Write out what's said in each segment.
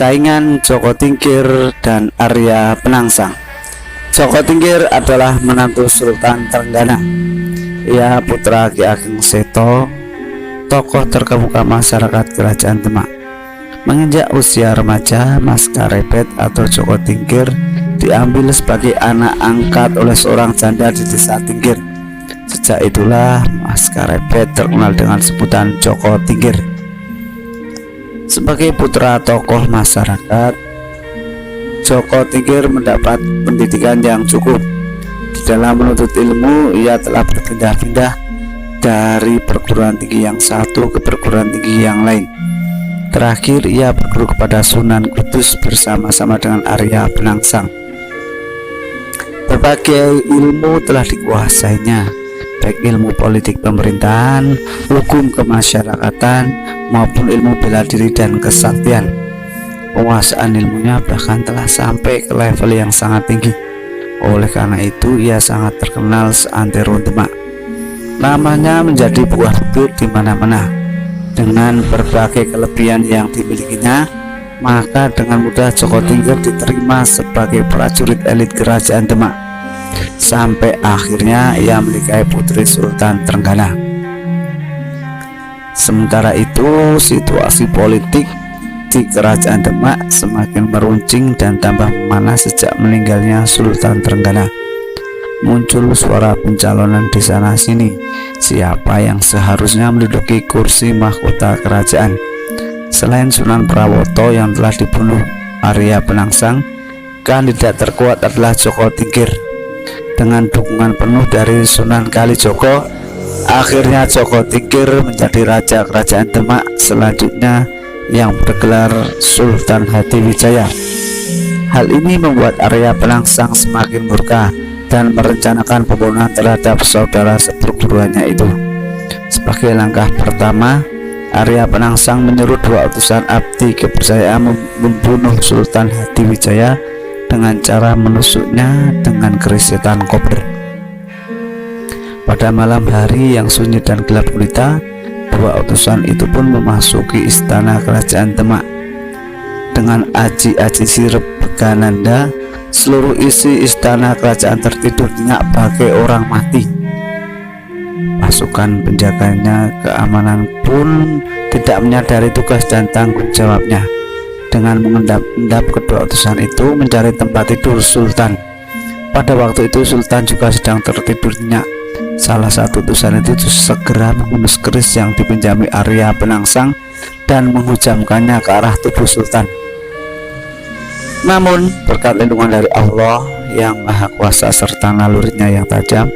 Saingan Joko Tingkir dan Arya Penangsang. Joko Tingkir adalah menantu Sultan Trenggana. Ia putra Ki Ageng Seto, tokoh terkemuka masyarakat Kerajaan Demak. Menginjak usia remaja, Mas Karebet atau Joko Tingkir diambil sebagai anak angkat oleh seorang janda di desa Tingkir. Sejak itulah Mas Karebet terkenal dengan sebutan Joko Tingkir. Sebagai putra tokoh masyarakat, Joko Tingkir mendapat pendidikan yang cukup. Di dalam menuntut ilmu, ia telah berpindah-pindah dari perguruan tinggi yang satu ke perguruan tinggi yang lain. Terakhir, ia berguru kepada Sunan Kudus bersama-sama dengan Arya Penangsang. Berbagai ilmu telah dikuasainya, baik ilmu politik pemerintahan, hukum kemasyarakatan, maupun ilmu bela diri dan kesaktian. Penguasaan ilmunya bahkan telah sampai ke level yang sangat tinggi. Oleh karena itu, ia sangat terkenal seantero Demak. Namanya menjadi buah bibir di mana-mana. Dengan berbagai kelebihan yang dimilikinya, maka dengan mudah Joko Tingkir diterima sebagai prajurit elit Kerajaan Demak. Sampai akhirnya ia menikahi putri Sultan Trenggana. Sementara itu, situasi politik di Kerajaan Demak semakin meruncing dan tambah memanas sejak meninggalnya Sultan Trenggana. Muncul suara pencalonan di sana sini, siapa yang seharusnya menduduki kursi mahkota kerajaan. Selain Sunan Prawoto yang telah dibunuh Arya Penangsang, kandidat terkuat adalah Joko Tingkir. Dengan dukungan penuh dari Sunan Kalijogo, akhirnya Joko Tingkir menjadi raja Kerajaan Demak selanjutnya yang bergelar Sultan Hadiwijaya. Hal ini membuat Arya Penangsang semakin murka dan merencanakan pembunuhan terhadap saudara seperguruannya itu. Sebagai langkah pertama, Arya Penangsang menyuruh 2 utusan abdi kepercayaan membunuh Sultan Hadiwijaya dengan cara menusuknya dengan keris setan kober. Pada malam hari yang sunyi dan gelap gulita, 2 utusan itu pun memasuki istana Kerajaan Demak. Dengan aji-aji sirep Begananda, seluruh isi istana kerajaan tertidur nyenyak bagai orang mati. Pasukan penjaganya keamanan pun tidak menyadari tugas dan tanggung jawabnya. Dengan mengendap-endap, kedua utusan itu mencari tempat tidur Sultan. Pada waktu itu Sultan juga sedang tertidur nyenyak. Salah satu utusan itu segera menghunus keris yang dipinjami Arya Penangsang dan menghujamkannya ke arah tubuh Sultan. Namun berkat lindungan dari Allah yang Maha Kuasa serta nalurinya yang tajam,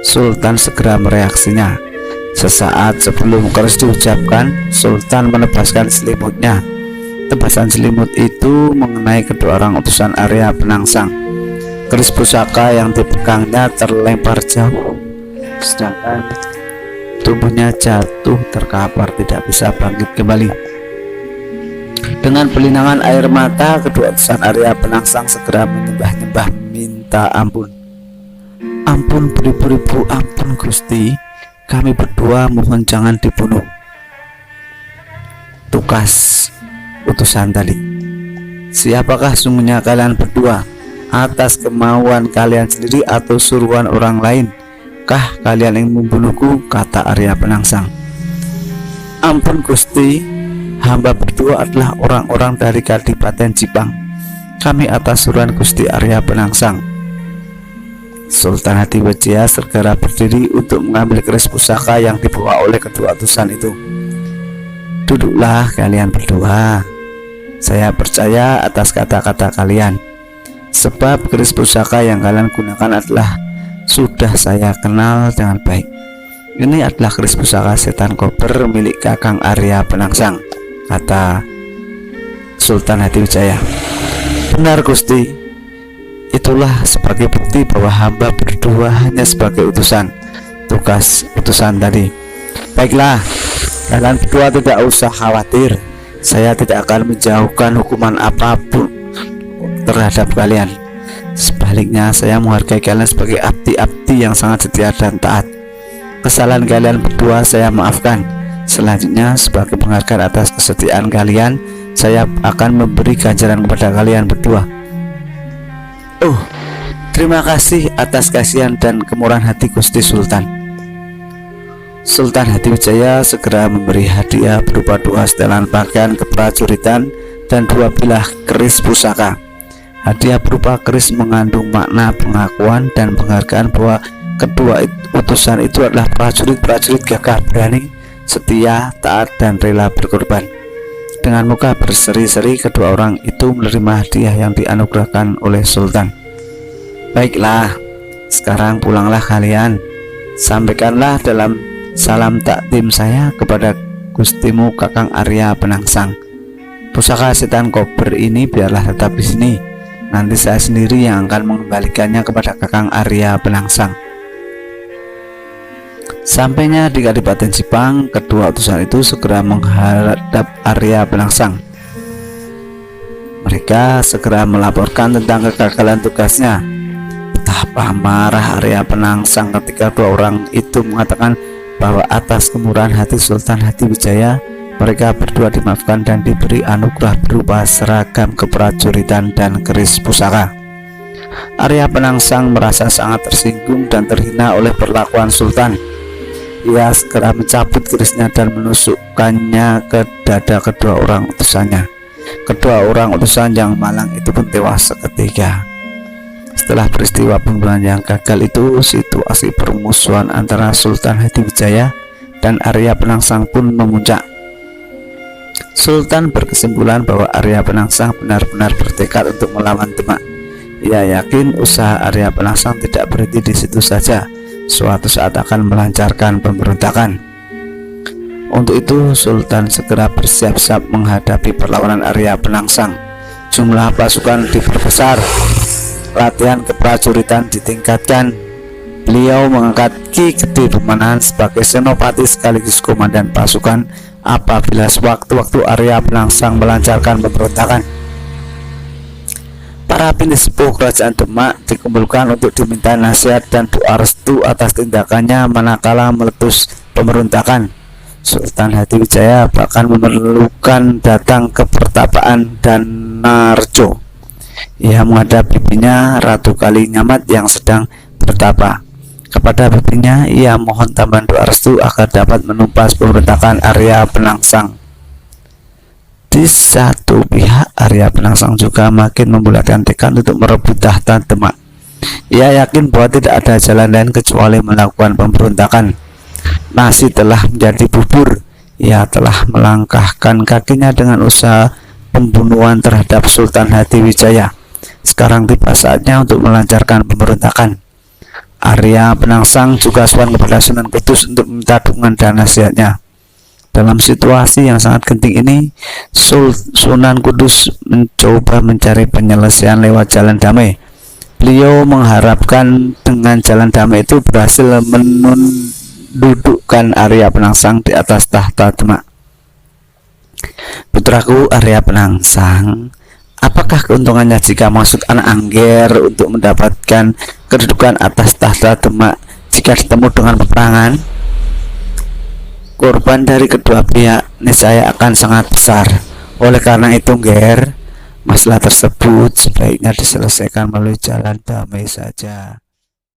Sultan segera mereaksinya. Sesaat sebelum keris diucapkan, Sultan menebaskan selimutnya. Tebasan selimut itu mengenai kedua orang utusan Arya Penangsang. Keris pusaka yang dipegangnya terlempar jauh, sedangkan tubuhnya jatuh terkapar tidak bisa bangkit kembali. Dengan pelinangan air mata, kedua utusan Arya Penangsang segera menyembah-nyembah minta ampun. Ampun beribu-ribu ampun Gusti, kami berdua mohon jangan dibunuh. Tukas utusan tadi, siapakah sungguhnya kalian berdua? Atas kemauan kalian sendiri atau suruhan orang lain kah kalian yang membunuhku? Kata Arya Penangsang. Ampun Gusti, hamba berdua adalah orang-orang dari Kadipaten Jipang. Kami atas suruhan Gusti Arya Penangsang. Sultan Hadiwijaya segera berdiri untuk mengambil keris pusaka yang dibawa oleh kedua utusan itu. Duduklah kalian berdua. Saya percaya atas kata-kata kalian, sebab keris pusaka yang kalian gunakan adalah sudah saya kenal dengan baik. Ini adalah keris pusaka setan kober milik Kakang Arya Penangsang, kata Sultan Hadiwijaya. Benar Gusti, itulah sebagai bukti bahwa hamba berdua hanya sebagai utusan. Tugas utusan tadi. Baiklah, kalian berdua tidak usah khawatir. Saya tidak akan menjauhkan hukuman apapun terhadap kalian. Sebaliknya, saya menghargai kalian sebagai abdi-abdi yang sangat setia dan taat. Kesalahan kalian berdua saya maafkan. Selanjutnya, sebagai penghargaan atas kesetiaan kalian, saya akan memberi ganjaran kepada kalian berdua. Oh, terima kasih atas kasihan dan kemurahan hati Gusti Sultan. Sultan Hatiwijaya segera memberi hadiah berupa 2 setelan pakaian keprajuritan dan 2 bilah keris pusaka. Hadiah berupa keris mengandung makna pengakuan dan penghargaan bahwa kedua utusan itu adalah prajurit-prajurit gagah berani, setia, taat, dan rela berkorban. Dengan muka berseri-seri, kedua orang itu menerima hadiah yang dianugerahkan oleh Sultan. Baiklah, sekarang pulanglah kalian. Sampaikanlah dalam salam takdim saya kepada gustimu Kakang Arya Penangsang. Pusaka setan kober ini biarlah tetap di sini. Nanti saya sendiri yang akan mengembalikannya kepada Kakang Arya Penangsang. Sampainya di Kadipaten Jipang, kedua utusan itu segera menghadap Arya Penangsang. Mereka segera melaporkan tentang kegagalan tugasnya. Betapa marah Arya Penangsang ketika 2 orang itu mengatakan bahwa atas kemurahan hati Sultan Hatiwijaya, mereka berdua dimaafkan dan diberi anugerah berupa seragam keprajuritan dan keris pusaka. Arya Penangsang merasa sangat tersinggung dan terhina oleh perlakuan Sultan. Ia segera mencabut kerisnya dan menusukkannya ke dada kedua orang utusannya. Kedua orang utusan yang malang itu pun tewas seketika. Setelah peristiwa pembunuhan yang gagal itu, situasi permusuhan antara Sultan Hatiwijaya dan Arya Penangsang pun memuncak. Sultan berkesimpulan bahwa Arya Penangsang benar-benar bertekad untuk melawan Demak. Ia yakin usaha Arya Penangsang tidak berhenti di situ saja, suatu saat akan melancarkan pemberontakan. Untuk itu Sultan segera bersiap-siap menghadapi perlawanan Arya Penangsang. Jumlah pasukan diperbesar, latihan keprajuritan ditingkatkan. Beliau mengangkat Ki Gede Pemanahan sebagai senopati sekaligus komandan pasukan apabila sewaktu-waktu Arya Penangsang melancarkan pemberontakan. Para pimpinan sepuh kerajaan Demak dikumpulkan untuk diminta nasihat dan doa restu atas tindakannya manakala meletus pemberontakan. Sultan Hatiwijaya bahkan memerlukan datang ke pertapaan Danarjo. Ia menghadap bibinya Ratu Kalinyamat yang sedang bertapa. Kepada bibinya ia mohon tambahan doa restu agar dapat menumpas pemberontakan Arya Penangsang. Di satu pihak, Arya Penangsang juga makin membulatkan tekad untuk merebut tahta Demak. Ia yakin bahwa tidak ada jalan lain kecuali melakukan pemberontakan. Nasi telah menjadi bubur. Ia telah melangkahkan kakinya dengan usaha pembunuhan terhadap Sultan Hatiwijaya. Sekarang tiba saatnya untuk melancarkan pemberontakan. Arya Penangsang juga sowan kepada Sunan Kudus untuk meminta dukungan dan nasihatnya. Dalam situasi yang sangat genting ini, Sunan Kudus mencoba mencari penyelesaian lewat jalan damai. Beliau mengharapkan dengan jalan damai itu berhasil mendudukkan Arya Penangsang di atas tahta Demak. Putraku Arya Penangsang, apakah keuntungannya jika masuk anak angger untuk mendapatkan kedudukan atas tahta Demak jika ditemu dengan peperangan? Korban dari kedua pihak niscaya akan sangat besar. Oleh karena itu, Nger, masalah tersebut sebaiknya diselesaikan melalui jalan damai saja.